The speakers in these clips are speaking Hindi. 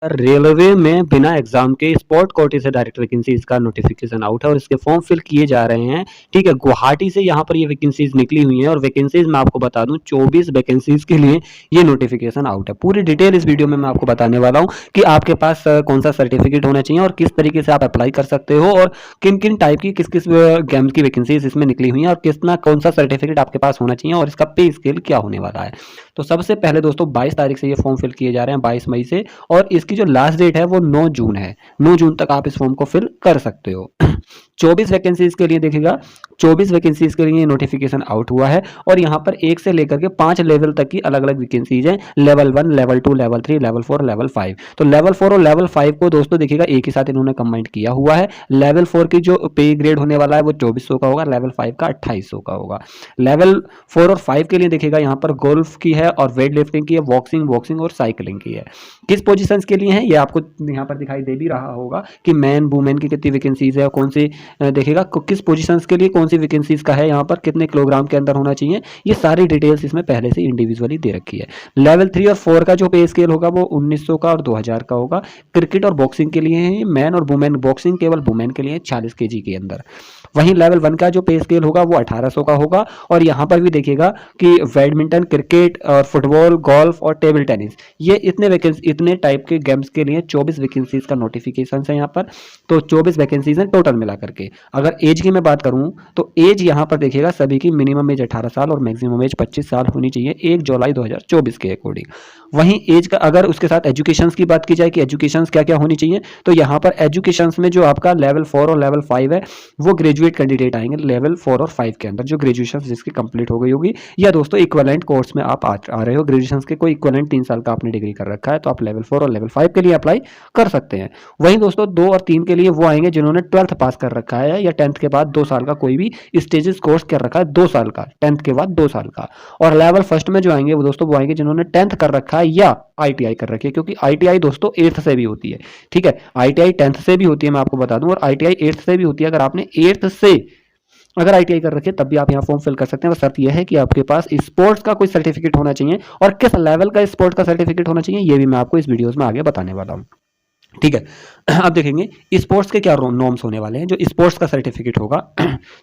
रेलवे में बिना एग्जाम के स्पॉट कोटे से डायरेक्ट वैकेंसीज का नोटिफिकेशन आउट है और इसके फॉर्म फिल किए जा रहे हैं। ठीक है, गुवाहाटी से यहाँ पर ये वैकेंसीज निकली हुई हैं और वैकेंसीज मैं आपको बता दूं 24 वैकेंसीज के लिए ये नोटिफिकेशन आउट है। पूरी डिटेल इस वीडियो में मैं आपको बताने वाला हूँ कि आपके पास कौन सा सर्टिफिकेट होना चाहिए और किस तरीके से आप अप्लाई कर सकते हो और किन किन टाइप की किस किस गेम्स की वैकेंसीज इसमें निकली हुई हैं और कितना कौन सा सर्टिफिकेट आपके पास होना चाहिए और इसका पे स्केल क्या होने वाला है। तो सबसे पहले दोस्तों 22 तारीख से ये फॉर्म फिल किए जा रहे हैं, 22 मई से, और इसकी जो लास्ट डेट है वो 9 जून है। 9 जून तक आप इस फॉर्म को फिल कर सकते हो। 24 वैकेंसीज के लिए देखिएगा, 24 वैकेंसीज के लिए नोटिफिकेशन आउट हुआ है और यहाँ पर 1 से लेकर के 5 लेवल तक की अलग अलग वैकेंसीज हैं। Level 1, level 2, level 3, level 4, level 5। तो लेवल 4 और लेवल 5 को दोस्तों देखिएगा एक ही साथ इन्होंने कंबाइंड किया हुआ है। लेवल 4 की जो पे ग्रेड होने वाला है वो 2400 का होगा, लेवल 5 का 2800 का होगा। लेवल 4 और 5 के लिए देखिएगा यहाँ पर गोल्फ की है और वेट लिफ्टिंग की है, बॉक्सिंग और साइकिलिंग की है। किस पोजीशंस के लिए है ये आपको यहाँ पर दिखाई दे भी रहा होगा कि मैन वुमेन की कितनी वैकेंसीज है, कौन सी देखिएगा किस पोजीशंस के लिए कौन सी वैकेंसीज का है, यहाँ पर कितने किलोग्राम के अंदर होना चाहिए, ये सारी डिटेल्स इसमें पहले से इंडिविजुअली दे रखी है। लेवल 3 और 4 का जो पे स्केल होगा वो 1900 का और 2000 का होगा। क्रिकेट और बॉक्सिंग के लिए है मैन और वुमेन, बॉक्सिंग केवल वुमेन के लिए 40 केजी के अंदर। वहीं लेवल 1 का जो पे स्केल होगा वो 1800 का होगा और यहाँ पर भी देखिएगा कि बैडमिंटन, क्रिकेट और फुटबॉल, गोल्फ और टेबल टेनिस, ये इतने टाइप के गेम्स के लिए 24 वैकेंसीज का नोटिफिकेशन है यहाँ पर। तो 24 वैकेंसीज हैं टोटल मिला करके। अगर एज की मैं बात करूँ तो एज यहाँ पर देखिएगा सभी की मिनिमम एज 18 साल और मैक्सिमम एज 25 साल होनी चाहिए 1 जुलाई 2024 के अकॉर्डिंग। वहीं एज का अगर उसके साथ एजुकेशन की बात की जाए कि एजुकेशन क्या क्या होनी चाहिए, तो यहाँ पर एजुकेशन में जो आपका लेवल 4 और लेवल 5 है वो ग्रेजुएट कैंडिडेट आएंगे लेवल 4 और 5 के अंदर, जो ग्रेजुएशन जिसकी कंप्लीट हो गई होगी या दोस्तों इक्विवेलेंट कोर्स में आप आ रहे हो, ग्रेजुएशन के कोई इक्विवेलेंट 3 साल का आपने डिग्री कर रखा है, तो आप लेवल 4 और लेवल 5 के लिए अप्लाई कर सकते हैं। वहीं दोस्तों 2 और 3 के लिए वो आएंगे जिन्होंने 12th पास कर रखा है या 10th के बाद 2 साल का कोई भी स्टेजेस कोर्स कर रखा है, 2 साल का, 10th के बाद 2 साल का। और लेवल फर्स्ट में जो आएंगे वो दोस्तों वो आएंगे जिन्होंने 10th कर रखा है या आईटीआई कर रखी है, क्योंकि आईटीआई दोस्तों 8th से भी होती है। ठीक है, आईटीआई 10th से भी होती है मैं आपको बता दूं, और आईटीआई 8th से भी होती है। अगर आपने 8th से अगर आईटीआई कर रखी है तब भी आप यहाँ फॉर्म फिल कर सकते हैं। बस शर्त यह है कि आपके पास स्पोर्ट्स का कोई सर्टिफिकेट होना चाहिए और किस लेवल का स्पोर्ट्स का सर्टिफिकेट होना चाहिए ये भी मैं आपको इस वीडियोस में आगे बताने वाला हूँ। ठीक है, अब देखेंगे स्पोर्ट्स के क्या नॉर्म्स होने वाले हैं। जो स्पोर्ट्स का सर्टिफिकेट होगा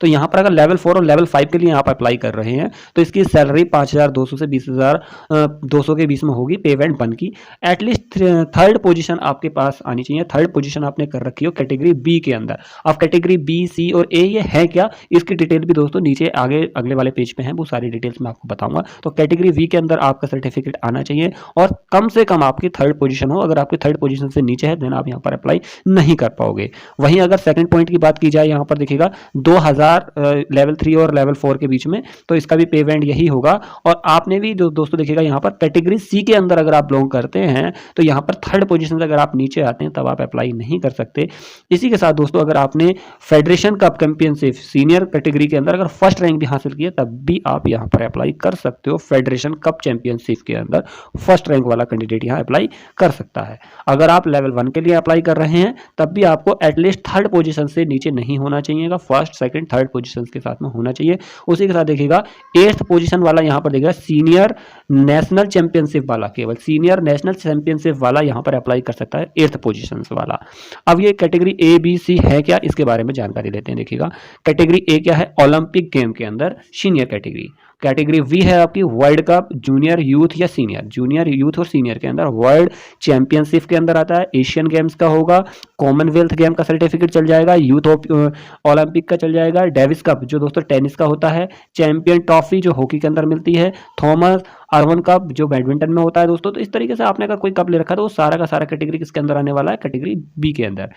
तो यहाँ पर अगर लेवल 4 और लेवल 5 के लिए आप अप्लाई कर रहे हैं तो इसकी सैलरी 5200 से 20,200 के बीच में होगी पे बैंड 1 की। एटलीस्ट 3rd पोजीशन आपके पास आनी चाहिए। 3rd पोजीशन आपने कर रखी हो कैटेगरी बी के अंदर। अब कैटेगरी बी, सी और ए ये है क्या, इसकी डिटेल भी दोस्तों नीचे आगे अगले वाले पेज पे है, वो सारी डिटेल्स मैं आपको बताऊंगा। तो कैटेगरी बी के अंदर आपका सर्टिफिकेट आना चाहिए और कम से कम आपकी 3rd पोजीशन हो। अगर आपकी 3rd पोजीशन से नीचे है देन आप यहाँ पर अप्लाई नहीं कर पाओगे। वहीं अगर सेकंड पॉइंट की बात की जाए यहाँ पर देखिएगा 2000 लेवल 3 और लेवल 4 के बीच में, तो इसका भी पे बैंड यही होगा। और आपने भी जो दोस्तों देखिएगा यहाँ पर कैटेगरी सी के अंदर अगर आप बिलोंग करते हैं तो यहाँ पर 3rd पोजीशन से अगर आप नीचे आते हैं तब आप अप्लाई नहीं कर सकते। इसी के साथ दोस्तों अगर आपने federation cup championship senior category के अंदर अगर फर्स्ट रैंक भी हासिल किया तब भी आप यहाँ पर अप्लाई कर सकते हो। फेडरेशन कप चैंपियनशिप के अंदर फर्स्ट रैंक वाला कैंडिडेट यहाँ अप्लाई कर सकता है। अगर आप लेवल 1 के लिए अप्लाई कर रहे हैं तब भी आपको एटलीस्ट 3rd पोजीशन से नीचे नहीं होना चाहिएगा, 1st, 2nd, 3rd पोजीशन के साथ में होना चाहिए। उसी के साथ देखिएगा 8th पोजीशन वाला यहाँ पर देखिएगा सीनियर नेशनल चैंपियनशिप वाला, केवल सीनियर नेशनल चैंपियनशिप वाला यहाँ पर अप्लाई कर सकता है 8th पोजीशन वाला। अब ये कैटेगरी ए बी सी है क्या, इसके बारे में जानकारी लेते हैं। देखिएगा कैटेगरी ए क्या है, ओलंपिक गेम के अंदर सीनियर कैटेगरी। कैटेगरी वी है आपकी वर्ल्ड कप जूनियर यूथ या सीनियर, जूनियर यूथ और सीनियर के अंदर। वर्ल्ड चैंपियनशिप के अंदर आता है, एशियन गेम्स का होगा, कॉमनवेल्थ गेम का सर्टिफिकेट चल जाएगा, यूथ ओलंपिक का चल जाएगा, डेविस कप जो दोस्तों टेनिस का होता है, चैंपियन ट्रॉफी जो हॉकी के अंदर मिलती है, थॉमस अर्वन कप जो बैडमिंटन में होता है दोस्तों। तो इस तरीके से आपने अगर कोई कप ले रखा है तो वो सारा का सारा कैटेगरी किसके अंदर आने वाला है, कैटेगरी बी के अंदर।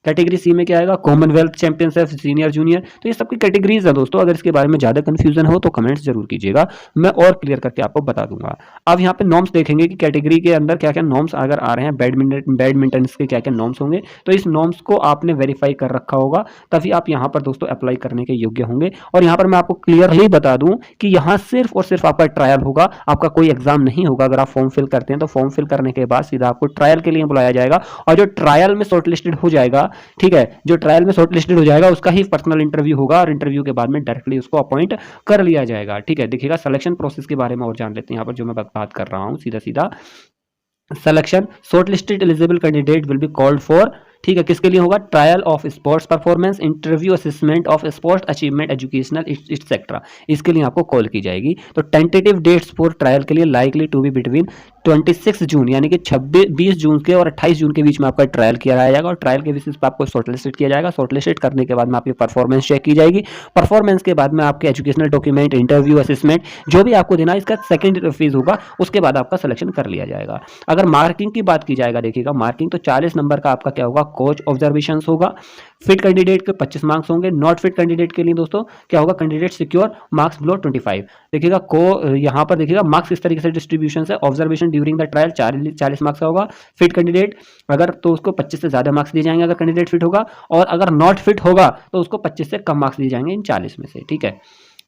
कैटेगरी सी में क्या आएगा, कॉमनवेल्थ चैंपियनशिप सीनियर जूनियर। तो ये सबकी कैटेगरीज है दोस्तों। अगर इसके बारे में ज्यादा कंफ्यूजन हो तो कमेंट्स जरूर कीजिएगा, मैं और क्लियर करके आपको बता दूंगा। अब यहाँ पे नॉर्म्स देखेंगे कि कैटेगरी के अंदर क्या क्या नॉर्म्स अगर आ रहे हैं, बैडमिंटन के क्या क्या नॉर्म्स होंगे, तो इस नॉर्म्स को आपने वेरीफाई कर रखा होगा तभी आप यहाँ पर दोस्तों अप्लाई करने के योग्य होंगे। और यहाँ पर मैं आपको क्लियरली बता दूं कि यहाँ सिर्फ और सिर्फ आपका ट्रायल होगा, आपका कोई एग्जाम नहीं होगा। अगर आप फॉर्म फिल करते हैं तो फॉर्म फिल करने के बाद सीधा आपको ट्रायल के लिए बुलाया जाएगा और जो ट्रायल में शॉर्टलिस्टेड हो जाएगा, ठीक है, जो ट्रायल में शॉर्टलिस्टेड हो जाएगा उसका ही पर्सनल इंटरव्यू होगा और इंटरव्यू के बाद में डायरेक्टली उसको अपॉइंट कर लिया जाएगा। ठीक है, देखिएगा सिलेक्शन प्रोसेस के बारे में और जान लेते हैं यहाँ पर जो मैं बात कर रहा हूँ सीधा सीधा। Selection shortlisted eligible candidate will be called for, ठीक है, किसके लिए होगा, trial of sports performance, interview, assessment of sports achievement, educational etcetera, इसके लिए आपको कॉल की जाएगी। तो टेंटेटिव डेट्स फॉर ट्रायल के लिए लाइकली टू बी बिटवीन 26 जून यानी कि 20 जून के और 28 जून के बीच में आपका ट्रायल किया जाएगा और ट्रायल के बेसिस पर आपको शॉर्टलिस्टेड किया जाएगा। शॉर्टलिस्टेड करने के बाद में आपकी परफॉर्मेंस चेक की जाएगी। परफॉर्मेंस के बाद में आपके एजुकेशनल डॉक्यूमेंट, इंटरव्यू, असेसमेंट जो भी आपको देना है, इसका सेकंड फेज होगा, उसके बाद आपका सिलेक्शन कर लिया जाएगा। अगर मार्किंग की बात की जाएगा, देखिएगा मार्किंग तो 40 नंबर का आपका क्या होगा, कोच ऑब्जर्वेशन होगा। फिट कैंडिडेट के 25 मार्क्स होंगे। नॉट फिट कैंडिडेट के लिए दोस्तों क्या होगा, कैंडिडेट सिक्योर मार्क्स बिलो 25। देखिएगा को यहाँ पर देखिएगा मार्क्स इस तरीके से डिस्ट्रीब्यूशन है। Observation during the trial 40 marks का होगा। फिट कैंडिडेट अगर तो उसको 25 से ज्यादा मार्क्स दिए जाएंगे अगर कैंडिडेट फिट होगा, और अगर नॉट फिट होगा तो उसको 25 से कम मार्क्स दिए जाएंगे इन 40 में से, ठीक है।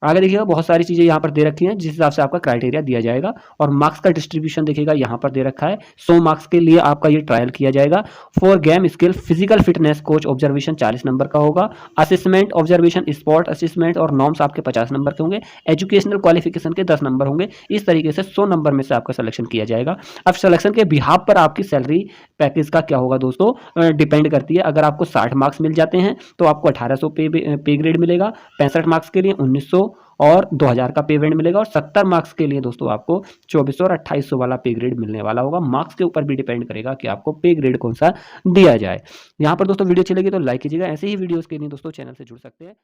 आगे देखिएगा बहुत सारी चीजें यहाँ पर दे रखी हैं जिस हिसाब से आपका क्राइटेरिया दिया जाएगा, और मार्क्स का डिस्ट्रीब्यूशन देखिएगा यहाँ पर दे रखा है। 100 मार्क्स के लिए आपका ये ट्रायल किया जाएगा। For game skill physical fitness coach observation 40 number का होगा। असेसमेंट ऑब्जर्वेशन स्पोर्ट असेसमेंट और नॉर्म्स आपके 50 नंबर के होंगे। एजुकेशनल क्वालिफिकेशन के 10 नंबर होंगे। इस तरीके से 100 नंबर में से आपका सिलेक्शन किया जाएगा। अब सिलेक्शन के बिहाफ पर आपकी सैलरी पैकेज का क्या होगा दोस्तों, डिपेंड करती है। अगर आपको 60 मार्क्स मिल जाते हैं तो आपको 1800 पे ग्रेड मिलेगा। 65 मार्क्स के लिए 1900 और 2000 का पे ग्रेड मिलेगा, और 70 मार्क्स के लिए दोस्तों आपको 2400 और 2800 वाला पे ग्रेड मिलने वाला होगा। मार्क्स के ऊपर भी डिपेंड करेगा कि आपको पे ग्रेड कौन सा दिया जाए। यहाँ पर दोस्तों वीडियो अच्छी लगी तो लाइक कीजिएगा। ऐसे ही वीडियोस के लिए दोस्तों चैनल से जुड़ सकते हैं।